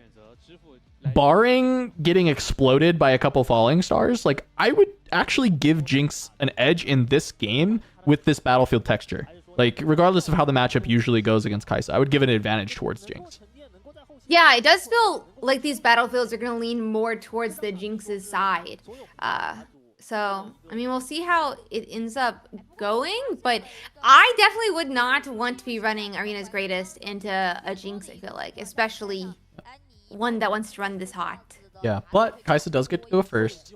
barring getting exploded by a couple falling stars, like I would actually give Jinx an edge in this game with this battlefield texture. Like regardless of how the matchup usually goes against Kai'Sa, I would give an advantage towards Jinx. Yeah, it does feel like these battlefields are going to lean more towards the Jinx's side. So, I mean, we'll see how it ends up going, but I definitely would not want to be running Arena's Greatest into a Jinx, I feel like, especially one that wants to run this hot. Yeah, but Kai'Sa does get to go first.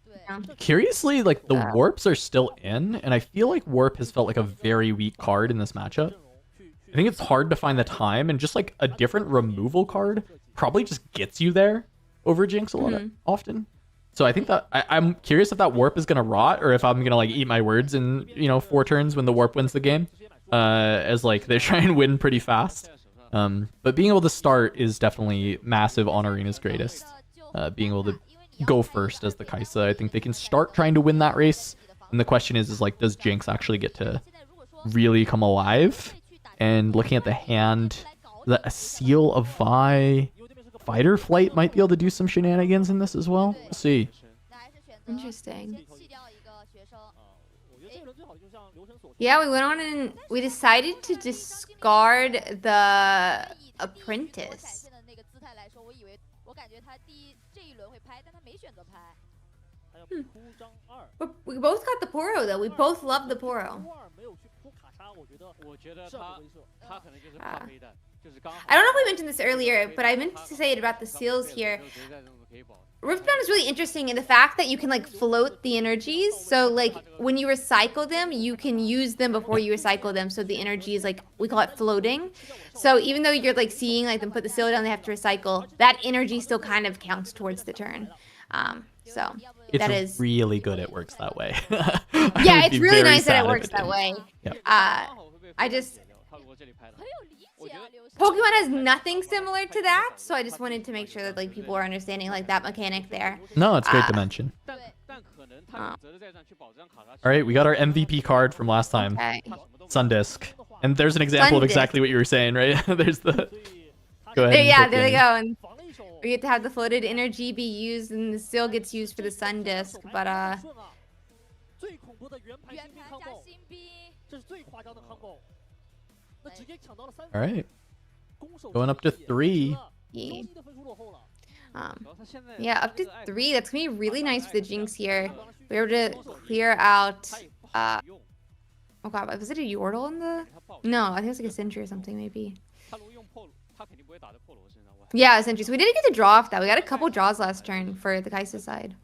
Yeah. Curiously, like the warps are still in, and I feel like warp has felt like a very weak card in this matchup. I think it's hard to find the time, and just like a different removal card probably just gets you there over Jinx a lot often. So I think that I'm curious if that warp is gonna rot, or if I'm gonna like eat my words in 4 turns when the warp wins the game, as like they try and win pretty fast. But being able to start is definitely massive on Arena's Greatest. Being able to go first as the Kai'Sa, I think they can start trying to win that race. And the question is like, does Jinx actually get to really come alive? And looking at the hand, a Seal of Vi, Fighter Flight might be able to do some shenanigans in this as well. We'll see. Interesting. Yeah, we went on and we decided to discard the Apprentice. But we both got the Poro though. We both love the Poro. I don't know if we mentioned this earlier, but I meant to say it about the seals here. Riftbound is really interesting in the fact that you can like float the energies. So like when you recycle them, you can use them before you recycle them. So the energy is like, we call it floating. So even though you're like seeing like them put the seal down, they have to recycle, that energy still kind of counts towards the turn. So It's that is really good it works that way. yeah, it's really nice that it works that way. Yep. Pokemon has nothing similar to that, so I just wanted to make sure that like people are understanding like that mechanic there. No, it's great to mention. All right, we got our MVP card from last time. Okay. Sundisk. And there's an example of Sundisk. exactly what you were saying, right? There's the... Go ahead. There, and yeah, click there they in. go. And we get to have the floated energy be used, and the still gets used for the sun disc. But All right. Going up to 3. yeah. Yeah, up to 3. That's gonna be really nice for the Jinx here. We're able to clear out. Oh god, was it a Yordle in the? No, I think it was like a Sentry or something maybe. Yeah, a Sentry. So we didn't get to draw off that. We got a couple draws last turn for the Kai'Sa side.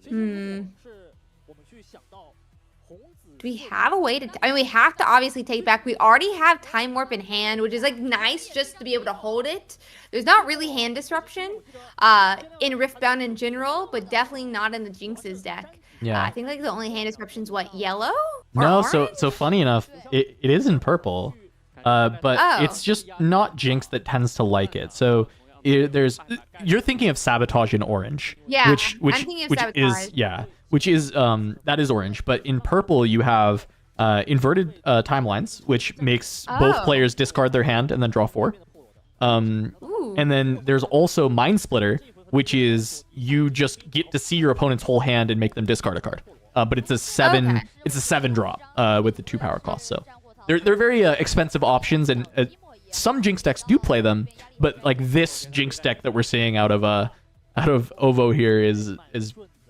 Hmm. Do we have a way to? I mean, we have to obviously take back. We already have Time Warp in hand, which is like nice just to be able to hold it. There's not really hand disruption, in Riftbound in general, but definitely not in the Jinx's deck. Yeah. I think like the only hand disruption's what, yellow? Or No, orange? so funny enough, it is in purple, but Oh. it's just not Jinx that tends to like it. So you're thinking of Sabotage in orange, Yeah, which I'm thinking of Sabotage. which is that is orange. But in purple you have inverted timelines, which makes both Oh. players discard their hand and then draw 4. Ooh. And then there's also Mind Splitter, which is you just get to see your opponent's whole hand and make them discard a card. But it's a 7 Okay. it's a 7 drop with the 2 power cost. So they're very expensive options, and some Jinx decks do play them, but like this Jinx deck that we're seeing out of Ovo here is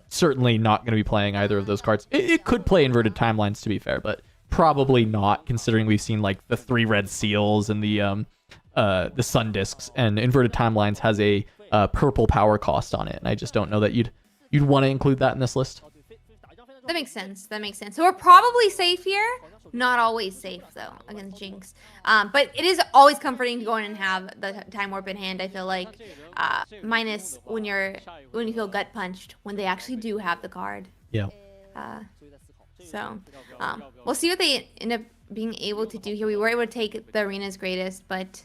certainly not going to be playing either of those cards. It could play inverted timelines, to be fair, but probably not, considering we've seen like the 3 red seals and the sun discs, and inverted timelines has a purple power cost on it, and I just don't know that you'd want to include that in this list. That makes sense. That makes sense. So we're probably safe here. Not always safe though against Jinx. But it is always comforting to go in and have the Time Warp in hand. I feel like, minus when you feel gut punched when they actually do have the card. Yeah. So we'll see what they end up being able to do here. We were able to take the arena's greatest, but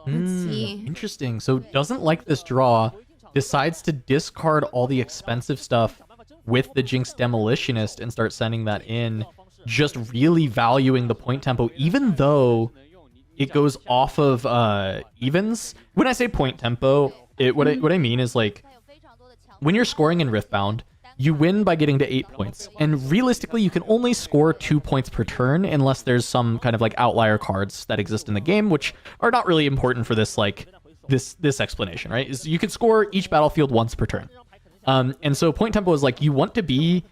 let's see. Interesting. So doesn't like this draw, decides to discard all the expensive stuff with the Jinx Demolitionist and start sending that in, just really valuing the point tempo, even though it goes off of evens. When I say point tempo, what I mean is, like, when you're scoring in Riftbound, you win by getting to 8 points, and realistically you can only score 2 points per turn unless there's some kind of like outlier cards that exist in the game, which are not really important for this this explanation, right? Is you can score each battlefield once per turn. And so point tempo is like, you want to be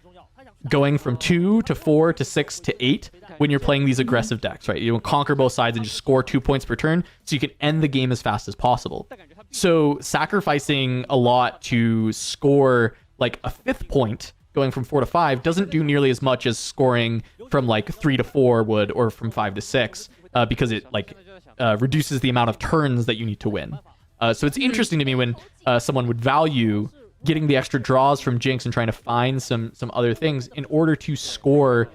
going from 2 to 4 to 6 to 8 when you're playing these aggressive decks, right? You conquer both sides and just score 2 points per turn so you can end the game as fast as possible. So sacrificing a lot to score like a 5th point going from 4 to 5 doesn't do nearly as much as scoring from like 3 to 4 would, or from 5 to 6, because it like reduces the amount of turns that you need to win. So it's interesting to me when someone would value getting the extra draws from Jinx and trying to find some other things in order to score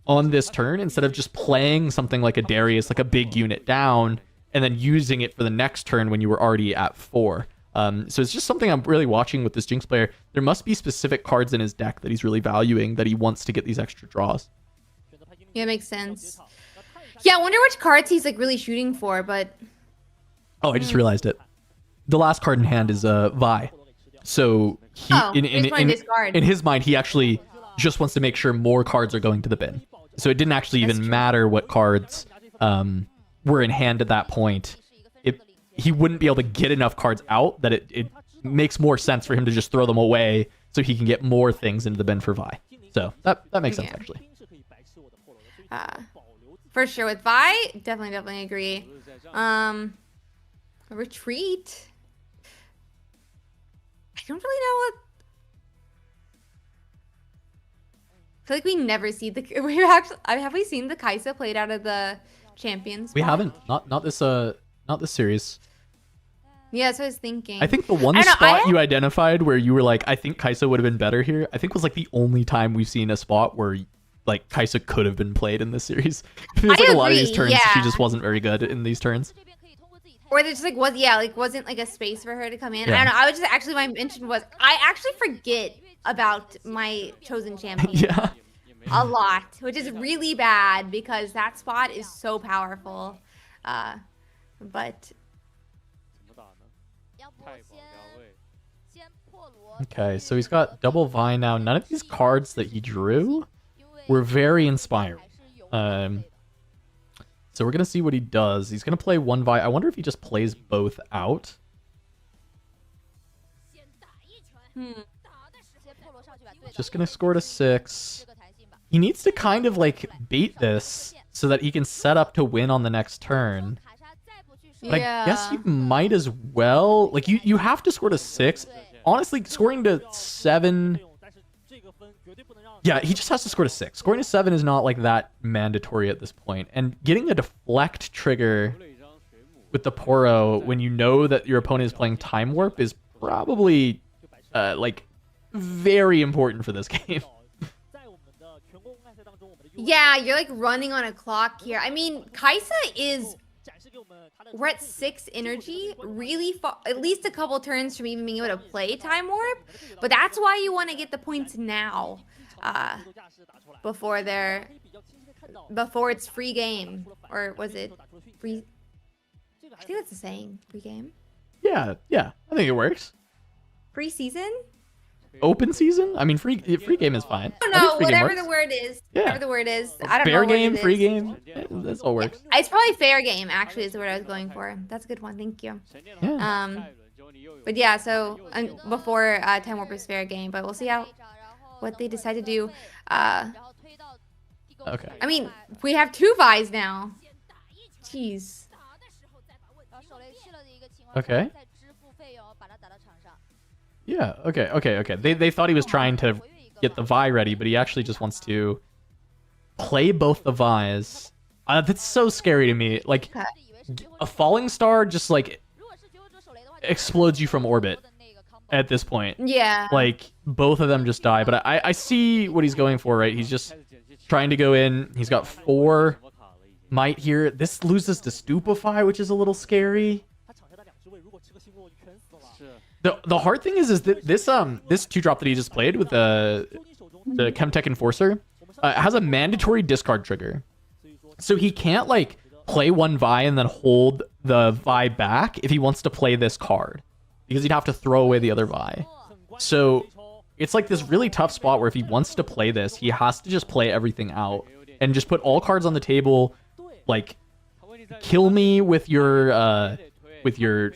on this turn, instead of just playing something like a Darius, like a big unit down, and then using it for the next turn when you were already at 4. So it's just something I'm really watching with this Jinx player. There must be specific cards in his deck that he's really valuing, that he wants to get these extra draws. Yeah, makes sense. Yeah, I wonder which cards he's like really shooting for, but Oh, I just realized it. The last card in hand is Vi. So he, he's playing discard. in his mind, he actually just wants to make sure more cards are going to the bin. So it didn't actually even matter what cards were in hand at that point. He wouldn't be able to get enough cards out that it makes more sense for him to just throw them away so he can get more things into the bin for Vi. So that makes sense, actually. For sure with Vi, definitely agree. Retreat. I don't really know what. I feel like we never see the. We actually have we seen the Kaisa played out of the Champions? We haven't. Not this series. Yeah, that's what I was thinking. I think the one spot you identified where you were like, I think Kaisa would have been better here, I think was like the only time we've seen a spot where like Kaisa could have been played in this series. It feels like a lot of these turns she just wasn't very good in these turns. Or there just like wasn't like a space for her to come in. Yeah. I don't know. I was just actually, my mention was I actually forget about my chosen champion Yeah. a lot, which is really bad because that spot is so powerful. But Okay, so he's got double Vi now. None of these cards that he drew were very inspiring. So we're going to see what he does. He's going to play one Vi. I wonder if he just plays both out. Just going to score to 6. He needs to kind of like bait this so that he can set up to win on the next turn. But I guess you might as well. Like you have to score to 6. honestly, scoring to 7. Yeah, he just has to score to 6. Scoring to 7 is not like that mandatory at this point. And getting a deflect trigger with the Poro when you know that your opponent is playing Time Warp is probably like very important for this game. Yeah, you're like running on a clock here. I mean, Kaisa is, we're at 6 energy, really far, at least a couple turns from even being able to play Time Warp. But that's why you want to get the points now, before it's free game. Or was it free? I think that's the saying, free game. Yeah, I think it works. Free season? Open season? I mean, free game is fine. I don't know, whatever the word is. Yeah. Whatever the word is. I don't know. Fair what game, it free is. game. Yeah, that's all works. It's probably fair game, actually, is the word I was going for. That's a good one. Thank you. Yeah. But yeah, so before Time Warp is fair game, but we'll see what they decide to do. Okay. I mean, we have 2 Vi's now. Jeez. Okay. Yeah, okay. They thought he was trying to get the Vi ready, but he actually just wants to play both the Vi's. That's so scary to me. Like, a falling star just, like, explodes you from orbit at this point. Yeah. Like, both of them just die. But I see what he's going for, right? He's just trying to go in. He's got 4 might here. This loses to Stupefy, which is a little scary. The hard thing is that this 2-drop that he just played with the Chemtech Enforcer has a mandatory discard trigger. So he can't like play 1 Vi and then hold the Vi back if he wants to play this card, because he'd have to throw away the other Vi. So it's like this really tough spot where if he wants to play this, he has to just play everything out and just put all cards on the table, like kill me with your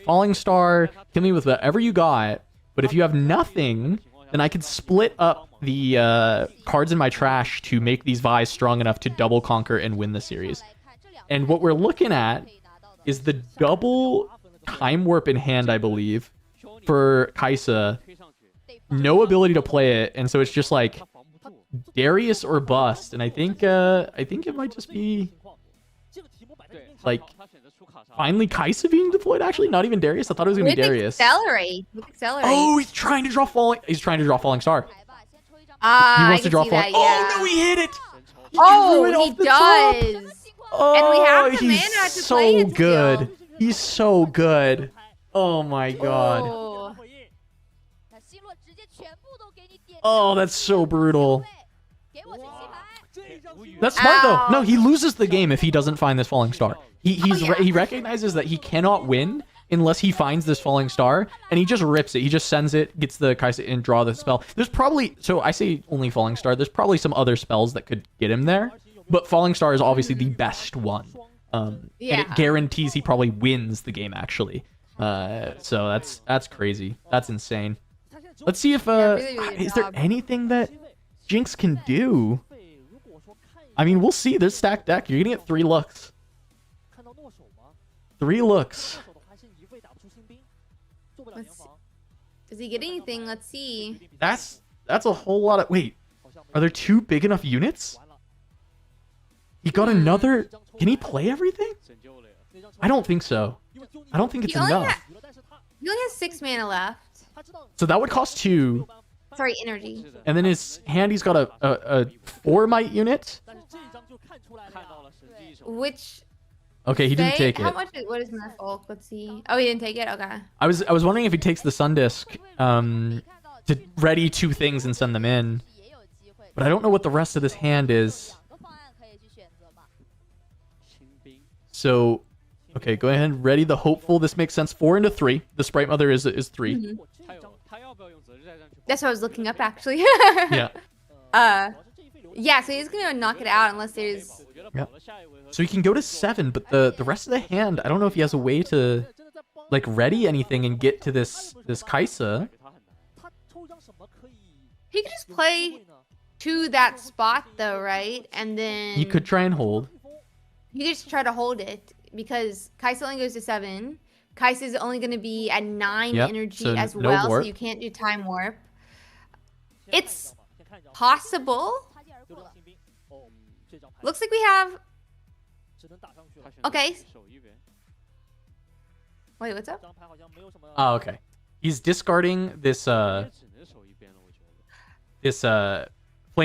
falling star, kill me with whatever you got. But if you have nothing, then I could split up the cards in my trash to make these Vi's strong enough to double conquer and win the series. And what we're looking at is the double Time Warp in hand, I believe, for Kaisa. No ability to play it, and so it's just like Darius or bust. And I think it might just be like finally Kaisa being deployed. Actually, not even Darius. I thought it was gonna be Darius. Accelerate. Oh, he's trying to draw falling. He's trying to draw falling star. He He wants to draw falling. yeah. Oh no, he hit it. He does. Oh, And we have the he's mana to so play it good. still. He's so good. Oh my god. Oh. Oh, that's so brutal. That's smart though. No, he loses the game if he doesn't find this falling star. He recognizes that he cannot win unless he finds this falling star, and he just rips it. He just sends it, gets the Kaisa and draw the spell. There's probably, so I say only falling star. There's probably some other spells that could get him there, but falling star is obviously the best one. And it guarantees he probably wins the game actually. So that's crazy. That's insane. Let's see if is there anything that Jinx can do? I mean, we'll see. There's stacked deck. You're gonna get 3 looks. 3 looks. Does he get anything? Let's see. That's a whole lot of. Wait, are there 2 big enough units? He got another. Can he play everything? I don't think so. I don't think it's enough. He only has 6 mana left. So that would cost 2. Sorry, energy. And then his hand, he's got a 4 might unit. Which. Okay, he didn't take How it. much? What is Merfolk? Let's see. Oh, he didn't take it. Okay. I was wondering if he takes the Sun Disc to ready 2 things and send them in, but I don't know what the rest of this hand is. So, okay, go ahead and ready the Hopeful. This makes sense. 4 into 3. The Sprite Mother is 3. Mm-hmm. That's what I was looking up actually. Yeah. Yeah. So he's gonna knock it out unless there's. Yeah. So he can go to 7, but the rest of the hand, I don't know if he has a way to like ready anything and get to this Kaisa. He could just play to that spot though, right? And then He could try and hold. he could just try to hold it because Kaisa only goes to 7. Kai'Sa's only going to be at 9 Yep, energy so as no well, warp. so you can't do time warp. It's possible. Looks like we have... Okay. Wait, what's up? Oh, okay. He's discarding this flame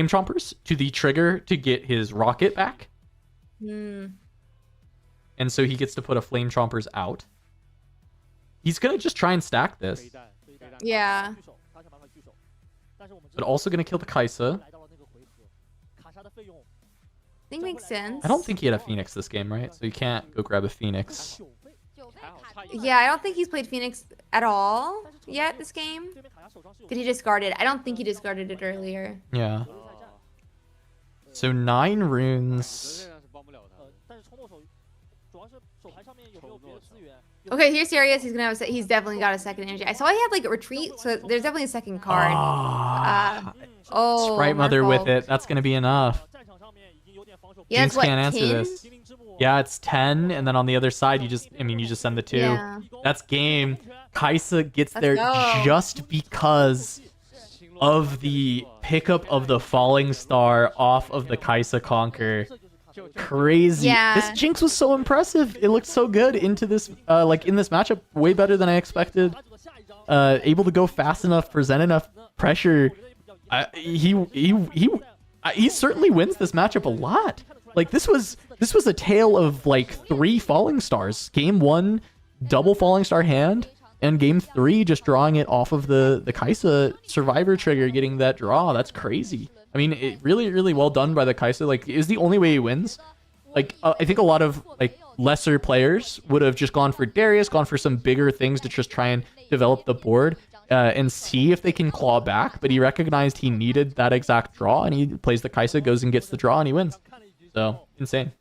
chompers to the trigger to get his rocket back. And so he gets to put a flame chompers out. He's gonna just try and stack this. Yeah. But also gonna kill the Kai'Sa. I think makes sense. I don't think he had a Phoenix this game, right? So you can't go grab a Phoenix. Yeah, I don't think he's played Phoenix at all yet this game. Did he discard it? I don't think he discarded it earlier. Yeah. So 9 runes. Okay, here's serious. He's gonna have. He's definitely got a second energy. I saw he had like a retreat, so there's definitely a second card. Sprite Mother with it. That's gonna be enough. Yeah, Jinx what, can't answer 10? this. Yeah, it's 10, and then on the other side, you just send the 2. Yeah. That's game. Kai'Sa gets Let's there go. just because of the pickup of the falling star off of the Kai'Sa Conquer. Crazy. Yeah. This Jinx was so impressive. It looked so good into this, like in this matchup, way better than I expected. Able to go fast enough, present enough pressure. He certainly wins this matchup a lot. Like this was a tale of like 3 falling stars. Game 1, double falling star hand, and game 3 just drawing it off of the Kai'Sa survivor trigger, getting that draw. That's crazy. I mean, it really well done by the Kai'Sa. Like, is the only way he wins. Like, I think a lot of like lesser players would have just gone for Darius, gone for some bigger things to just try and develop the board and see if they can claw back. But he recognized he needed that exact draw, and he plays the Kai'Sa, goes and gets the draw, and he wins. So insane.